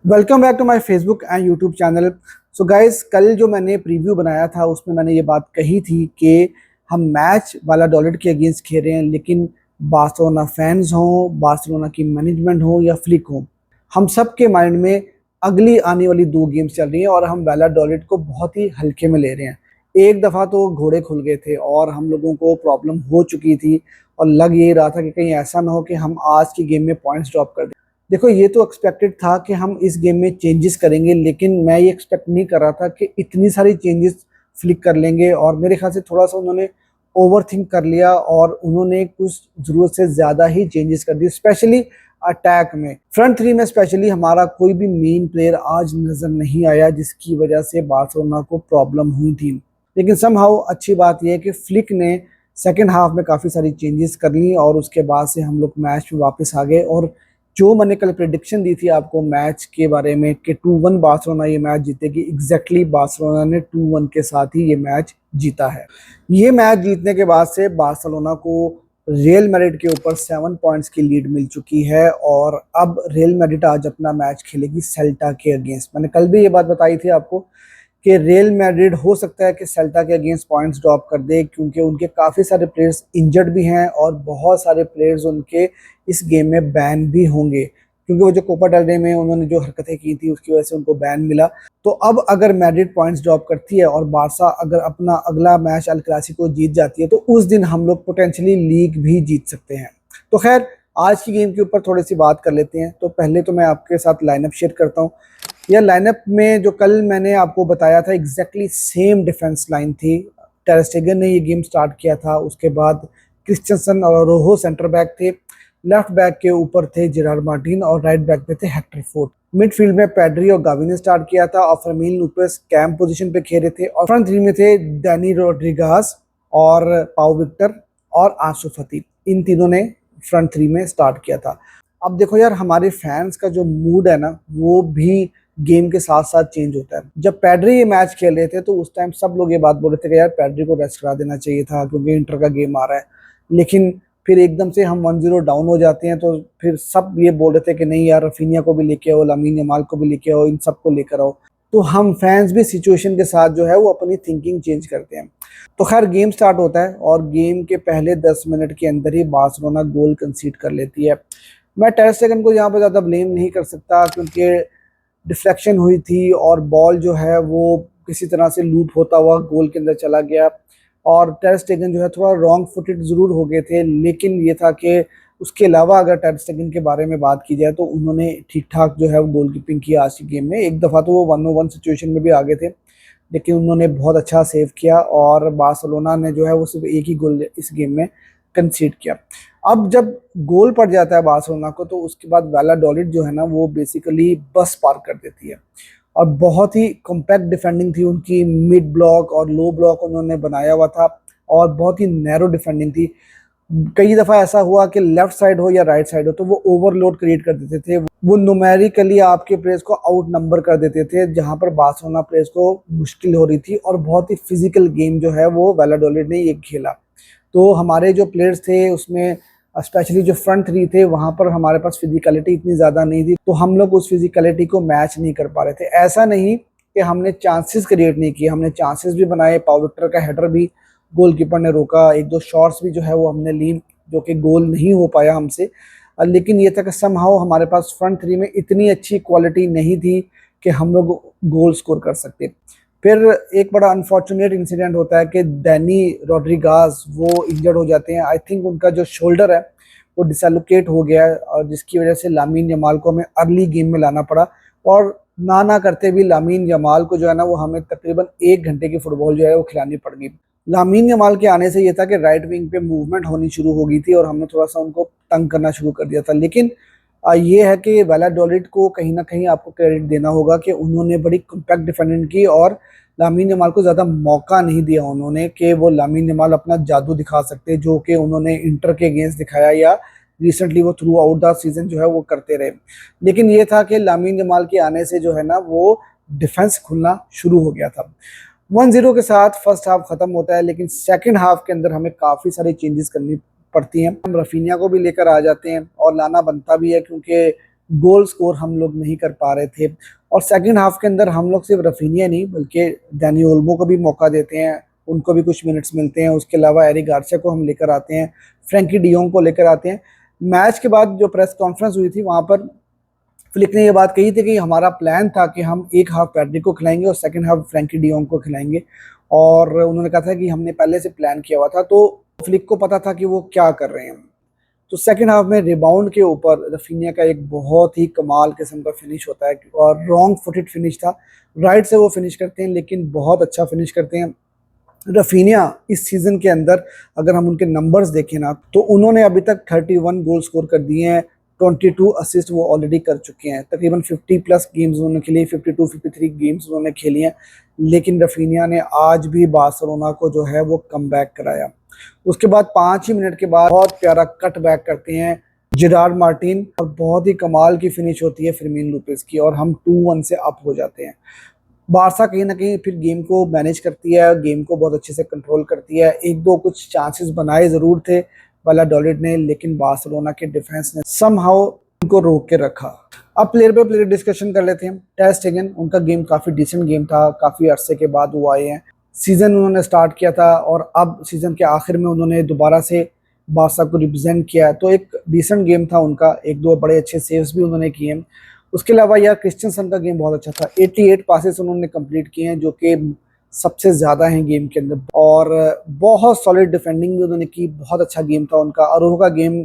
Welcome back to my Facebook and YouTube channel. So guys, कल जो मैंने preview बनाया था उसमें मैंने ये बात कही थी कि हम मैच वाला डॉलर के अगेंस्ट खेल रहे हैं, लेकिन बार्सिलोना फैंस हों, बार्सिलोना की मैनेजमेंट हो या फ्लिक हो, हम सब के माइंड में अगली आने वाली दो गेम्स चल रही हैं और हम वेला डॉलर को बहुत ही हल्के में ले रहे हैं। एक दफ़ा तो घोड़े खुल गए थे और हम लोगों को प्रॉब्लम हो चुकी थी और लग ये रहा था कि कहीं ऐसा ना हो कि हम आज की गेम में पॉइंट्स ड्रॉप कर दें। देखो, ये तो एक्सपेक्टेड था कि हम इस गेम में चेंजेस करेंगे, लेकिन मैं ये एक्सपेक्ट नहीं कर रहा था कि इतनी सारी चेंजेस फ्लिक कर लेंगे। और मेरे ख्याल से थोड़ा सा उन्होंने ओवर थिंक कर लिया और उन्होंने कुछ ज़रूरत से ज़्यादा ही चेंजेस कर दिए, स्पेशली अटैक में। फ्रंट थ्री में स्पेशली हमारा कोई भी मेन प्लेयर आज नज़र नहीं आया, जिसकी वजह से बार्सिलोना को प्रॉब्लम हुई थी। लेकिन समहाउ अच्छी बात यह है कि फ्लिक ने सेकेंड हाफ में काफ़ी सारी चेंजेस कर ली और उसके बाद से हम लोग मैच में वापस आ गए। और जो मैंने कल प्रेडिक्शन दी थी आपको मैच के बारे में कि 2-1 बार्सिलोना ये मैच जीतेगी, एग्जैक्टली बार्सिलोना ने 2-1 के साथ ही ये मैच जीता है। ये मैच जीतने के बाद से बार्सिलोना को रियल मैड्रिड के ऊपर 7 पॉइंट्स की लीड मिल चुकी है और अब रियल मैड्रिड आज अपना मैच खेलेगी सेल्टा के अगेंस्ट। मैंने कल भी ये बात बताई थी आपको कि रियल मैड्रिड हो सकता है कि सेल्टा के अगेंस्ट पॉइंट्स ड्रॉप कर दे, क्योंकि उनके काफ़ी सारे प्लेयर्स इंजर्ड भी हैं और बहुत सारे प्लेयर्स उनके इस गेम में बैन भी होंगे, क्योंकि वो जो कोपा डेल रे में उन्होंने जो हरकतें की थी उसकी वजह से उनको बैन मिला। तो अब अगर मैड्रिड पॉइंट्स ड्रॉप करती है और बारसा अगर अपना अगला मैच अल क्लासिको जीत जाती है तो उस दिन हम लोग पोटेंशियली लीग भी जीत सकते हैं। तो खैर, आज की गेम के ऊपर थोड़ी सी बात कर लेते हैं। तो पहले तो मैं आपके साथ लाइनअप शेयर करता हूँ। यह लाइनअप में जो कल मैंने आपको बताया था एग्जैक्टली सेम डिफेंस लाइन थी। टर स्टेगन ने ये गेम स्टार्ट किया था, उसके बाद क्रिस्टियनसन और रोहो सेंटर बैक थे, लेफ्ट बैक के ऊपर थे जेरार्ड मार्टिन और राइट बैक पे थे हेक्टर फोर्ड। मिडफील्ड में पेड्री और गावी ने स्टार्ट किया था और फर्मीन लूपेस कैंप पोजीशन पे खेले थे और फ्रंट थ्री में थे डैनी रोड्रिगास और पाउ विक्टर और आंसू फती। इन तीनों ने फ्रंट थ्री में स्टार्ट किया था। अब देखो यार, हमारे फैंस का जो मूड है ना वो भी गेम के साथ साथ चेंज होता है। जब पैड्री ये मैच खेल रहे थे तो उस टाइम सब लोग ये बात बोल रहे थे कि यार पैड्री को रेस्ट करा देना चाहिए था क्योंकि इंटर का गेम आ रहा है। लेकिन फिर एकदम से हम 1-0 डाउन हो जाते हैं तो फिर सब ये बोल रहे थे कि नहीं यार, रफीनिया को भी लेके आओ, लामीन यमाल को भी लेके आओ, इन सबको लेकर आओ। तो हम फैंस भी सिचुएशन के साथ जो है वो अपनी थिंकिंग चेंज करते हैं। तो खैर, गेम स्टार्ट होता है और गेम के पहले 10 मिनट के अंदर ही बार्सिलोना गोल कंसीड कर लेती है। मैं टर स्टेगन को यहाँ पर ज़्यादा ब्लेम नहीं कर सकता, क्योंकि डिफ्लेक्शन हुई थी और बॉल जो है वो किसी तरह से लूप होता हुआ गोल के अंदर चला गया और टर स्टेगन जो है थोड़ा रॉन्ग फुटेड ज़रूर हो गए थे। लेकिन ये था कि उसके अलावा अगर टर स्टेगन के बारे में बात की जाए तो उन्होंने ठीक ठाक जो है वो गोल कीपिंग की आज की गेम में। एक दफ़ा तो वो 1-on-1 सिचुएशन में भी आ गए थे, लेकिन उन्होंने बहुत अच्छा सेव किया और बार्सिलोना ने जो है वो सिर्फ एक ही गोल इस गेम में कंसीड किया। अब जब गोल पड़ जाता है बार्सिलोना को तो उसके बाद वैलाडोलिड जो है ना वो बेसिकली बस पार कर देती है और बहुत ही कॉम्पैक्ट डिफेंडिंग थी उनकी। मिड ब्लॉक और लो ब्लॉक उन्होंने बनाया हुआ था और बहुत ही नैरो डिफेंडिंग थी। कई दफ़ा ऐसा हुआ कि लेफ्ट साइड हो या राइट साइड हो तो वो ओवरलोड क्रिएट कर देते थे, वो न्यूमेरिकली आपके प्लेयर्स को आउट नंबर कर देते थे, जहां पर बार्सिलोना प्लेयर्स को मुश्किल हो रही थी और बहुत ही फिजिकल गेम जो है वो वैलाडोलिड ने ये खेला। तो हमारे जो प्लेयर्स थे उसमें स्पेशली जो फ्रंट थ्री थे वहां पर हमारे पास फिजिकलिटी इतनी ज़्यादा नहीं थी, तो हम लोग उस फिजिकलिटी को मैच नहीं कर पा रहे थे। ऐसा नहीं कि हमने चांसेस क्रिएट नहीं किए, हमने चांसेस भी बनाए। पाउ विक्टर का हेडर भी गोलकीपर ने रोका, एक दो शॉट्स भी जो है वो हमने ली जो कि गोल नहीं हो पाया हमसे। लेकिन ये था कि समहाउ हमारे पास फ्रंट थ्री में इतनी अच्छी क्वालिटी नहीं थी कि हम लोग गोल स्कोर कर सकते। फिर एक बड़ा अनफॉर्चुनेट इंसिडेंट होता है कि डैनी रोड्रिगास वो इंजर्ड हो जाते हैं। आई थिंक उनका जो शोल्डर है वो डिसलोकेट हो गया है और जिसकी वजह से लामीन यमाल को हमें अर्ली गेम में लाना पड़ा। और ना करते भी लामीन यमाल को जो है ना वो हमें तकरीबन 1 घंटे की फुटबॉल जो है वो खिलानी पड़ गई। लामीन यमाल के आने से ये था कि राइट विंग पे मूवमेंट होनी शुरू हो गई थी और हमने थोड़ा सा उनको तंग करना शुरू कर दिया था। लेकिन ये है कि वैलाडोलिड को कहीं ना कहीं आपको क्रेडिट देना होगा कि उन्होंने बड़ी कॉम्पैक्ट डिफेंडिंग की और लामीन यमाल को ज़्यादा मौका नहीं दिया उन्होंने कि वो लामीन यमाल अपना जादू दिखा सकते, जो कि उन्होंने इंटर के अगेंस्ट दिखाया या रिसेंटली वो थ्रू आउट द सीजन जो है वो करते रहे। लेकिन ये था कि लामीन यमाल के आने से जो है ना वो डिफेंस खुलना शुरू हो गया था। 1-0 के साथ फर्स्ट हाफ खत्म होता है, लेकिन सेकंड हाफ के अंदर हमें काफ़ी सारी चेंजेस करनी पड़ती हैं। हम रफीनिया को भी लेकर आ जाते हैं और लाना बनता भी है, क्योंकि गोल स्कोर हम लोग नहीं कर पा रहे थे। और सेकंड हाफ के अंदर हम लोग सिर्फ रफीनिया नहीं बल्कि डैनी ओल्मो को भी मौका देते हैं, उनको भी कुछ मिनट्स मिलते हैं। उसके अलावा एरिक गार्सिया को हम लेकर आते हैं, फ्रैंकी डियोंग को लेकर आते हैं। मैच के बाद जो प्रेस कॉन्फ्रेंस हुई थी वहाँ पर फ्लिक ने ये बात कही थी कि हमारा प्लान था कि हम एक हाफ पैड्रिक को खिलाएंगे और सेकंड हाफ फ्रैंकी डियोंग को खिलाएंगे, और उन्होंने कहा था कि हमने पहले से प्लान किया हुआ था, तो फ्लिक को पता था कि वो क्या कर रहे हैं। तो सेकंड हाफ में रिबाउंड के ऊपर रफीनिया का एक बहुत ही कमाल किस्म का फिनिश होता है, और रॉन्ग फुटेड फिनिश था, राइट से वो फिनिश करते हैं लेकिन बहुत अच्छा फिनिश करते हैं। रफीनिया इस सीजन के अंदर अगर हम उनके नंबर्स देखें ना, तो उन्होंने अभी तक 31 गोल स्कोर कर दिए हैं, 22 असिस्ट वो ऑलरेडी कर चुके हैं। तकरीबन 50 प्लस गेम्स उन्होंने खेली, 52-53 गेम्स उन्होंने खेली हैं। लेकिन रफीनिया ने आज भी बार्सिलोना को जो है वो कम बैक कराया। उसके बाद 5 ही मिनट के बाद बहुत प्यारा कट बैक करते हैं जेरार्ड मार्टिन, और बहुत ही कमाल की फिनिश होती है फर्मीन लोपेज की, और हम 2-1 से अप हो जाते हैं। बारसा कहीं ना कहीं फिर गेम को मैनेज करती है, गेम को बहुत अच्छे से कंट्रोल करती है। एक दो कुछ चांसेस बनाए ज़रूर थे वैलाडोलिड ने, लेकिन बार्सिलोना के डिफेंस ने समहाउ उनको रोक के रखा। अब प्लेयर पे प्लेयर डिस्कशन कर लेते हैं। टर स्टेगन, उनका गेम काफ़ी डिसेंट गेम था, काफ़ी अरसे के बाद वो आए हैं। सीज़न उन्होंने स्टार्ट किया था और अब सीज़न के आखिर में उन्होंने दोबारा से बारसा को रिप्रेजेंट किया है, तो एक डिसेंट गेम था उनका, एक दो बड़े अच्छे सेव्स भी उन्होंने किए हैं। उसके अलावा यार क्रिस्टियनसन का गेम बहुत अच्छा था, 88 पासेस उन्होंने कंप्लीट किए हैं जो कि सबसे ज़्यादा हैं गेम के अंदर, और बहुत सॉलिड डिफेंडिंग भी उन्होंने की, बहुत अच्छा गेम था उनका। अरोह का गेम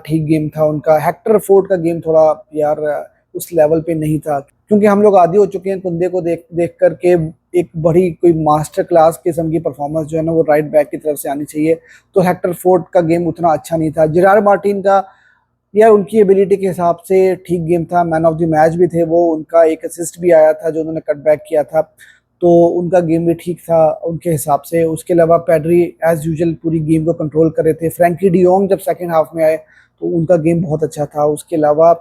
ठीक गेम था उनका। हेक्टर फोर्ड का गेम थोड़ा यार उस लेवल पे नहीं था, क्योंकि हम लोग आदी हो चुके हैं कुंदे को देख करके एक बड़ी कोई मास्टर क्लास किस्म की परफॉर्मेंस जो है ना वो राइट बैक की तरफ से आनी चाहिए। तो हेक्टर फोर्ड का गेम उतना अच्छा नहीं था। जेरार्ड मार्टिन का यार उनकी एबिलिटी के हिसाब से ठीक गेम था, मैन ऑफ द मैच भी थे वो, उनका एक असिस्ट भी आया था जो उन्होंने कट बैक किया था, तो उनका गेम भी ठीक था उनके हिसाब से। उसके अलावा पेड्री एज यूजुअल पूरी गेम को कंट्रोल कर रहे थे। फ्रैंकी डियोंग जब सेकंड हाफ में आए तो उनका गेम बहुत अच्छा था। उसके अलावा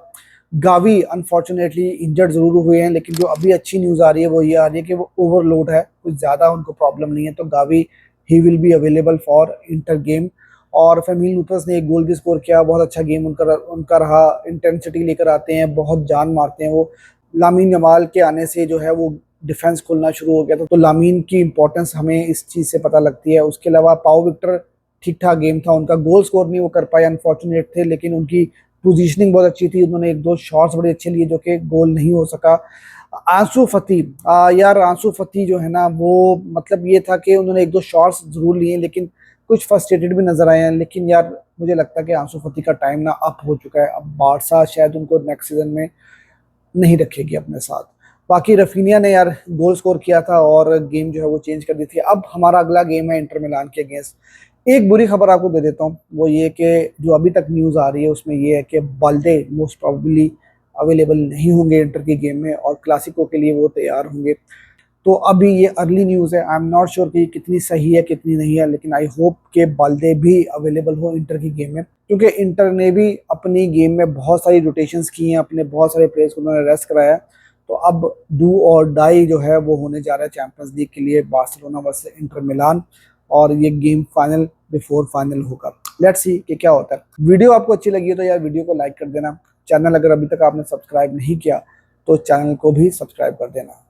गावी अनफॉर्चुनेटली इंजर्ड जरूर हुए हैं, लेकिन जो अभी अच्छी न्यूज़ आ रही है वो ये आ रही है कि वो ओवरलोड है, कुछ ज़्यादा उनको प्रॉब्लम नहीं है, तो Gavi he will be available for inter game. और फर्मीन लोपेज ने एक गोल भी स्कोर किया, बहुत अच्छा गेम उनका रहा। इंटेंसिटी लेकर आते हैं, बहुत जान मारते हैं वो। लामीन यमाल के आने से जो है वो डिफेंस खुलना शुरू हो गया था, तो लामीन की इंपॉर्टेंस हमें इस चीज़ से पता लगती है। उसके अलावा पाओ विक्टर ठीक ठाक गेम था उनका, गोल स्कोर नहीं वो कर पाए, अनफॉर्चुनेट थे, लेकिन उनकी पोजीशनिंग बहुत अच्छी थी, उन्होंने एक दो शॉट्स बड़े अच्छे लिए जो कि गोल नहीं हो सका। आंसू फती, यार आंसू फती जो है ना वो मतलब ये था कि उन्होंने एक दो शॉट्स जरूर लिए लेकिन कुछ फ्रस्ट्रेटेड भी नजर आए हैं। लेकिन यार मुझे लगता है कि आंसू फती का टाइम ना अप हो चुका है, अब बारसा शायद उनको नेक्स्ट सीजन में नहीं रखेगी अपने साथ। बाकी रफीनिया ने यार गोल स्कोर किया था और गेम जो है वो चेंज कर दी थी। अब हमारा अगला गेम है इंटर मिलान के अगेंस्ट। एक बुरी खबर आपको दे देता हूँ, वो ये कि जो अभी तक न्यूज़ आ रही है उसमें ये है कि बाल्दे मोस्ट प्रॉबेबली अवेलेबल नहीं होंगे इंटर के गेम में, और क्लासिको के लिए वो तैयार होंगे। तो अभी ये अर्ली न्यूज़ है, आई एम नॉट श्योर कि कितनी सही है कितनी नहीं है, लेकिन आई होप के बाल्दे भी अवेलेबल हो इंटर की गेम में, क्योंकि इंटर ने भी अपनी गेम में बहुत सारी रोटेशंस की हैं, अपने बहुत सारे प्लेयर्स को उन्होंने रेस्ट कराया। तो अब डू और डाई जो है वो होने जा रहा है चैंपियंस लीग के लिए, बार्सिलोना वर्सेस इंटर मिलान, और ये गेम फाइनल बिफोर फाइनल होगा। लेट्स सी कि क्या होता है। वीडियो आपको अच्छी लगी है तो यार वीडियो को लाइक कर देना। चैनल अगर अभी तक आपने सब्सक्राइब नहीं किया तो चैनल को भी सब्सक्राइब कर देना।